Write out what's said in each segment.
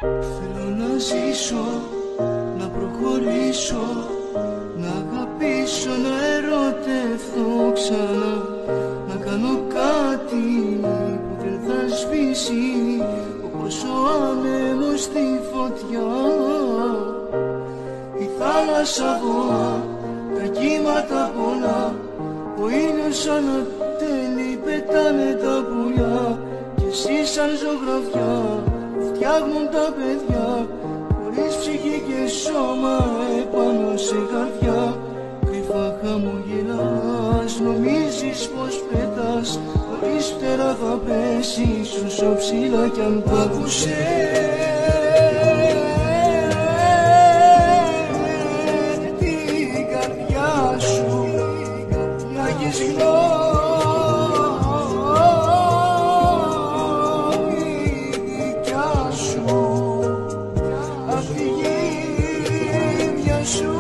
Θέλω να ζήσω, να προχωρήσω, να αγαπήσω, να ερωτευθώ ξανά, να κάνω κάτι που δεν θα σβήσει, όπως ο άνεμος στη φωτιά. Η θάλασσα βοά, τα κύματα πολλά, ο ήλιος ανατέλει, πετάνε τα πουλιά, κι εσύ σαν ζωγραφιά φτιάχνουν τα παιδιά, χωρίς ψυχή και σώμα επάνω σε καρδιά. Κρυφά χαμογελάς, νομίζεις πως πετάς, χωρίς φτερά θα πέσεις όσο ψηλά κι αν πας. Την καρδιά σου να έχεις γνώμη δικιά σου, απ' τη γύμνια σου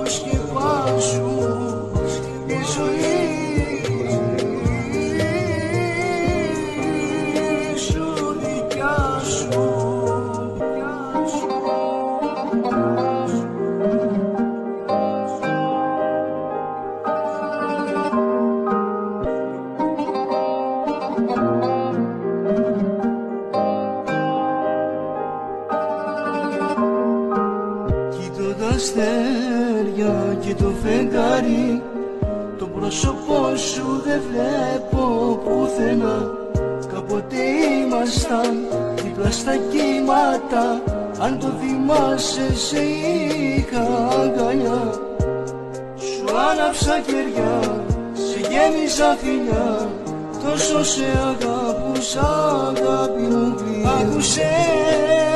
σκεπάσου τη ζωή σου δικιά σου. Κοίτω τα αστέρια και το φεγγάρι, το πρόσωπό σου δεν βλέπω πουθενά. Κάποτε ήμασταν δίπλα στα κύματα, αν το θυμάσαι σε είχα αγκαλιά. Σου άναψα κεριά, σε γέμισα φιλιά, τόσο σε αγαπούσα αγάπη μου γλυκιά. Άκουσες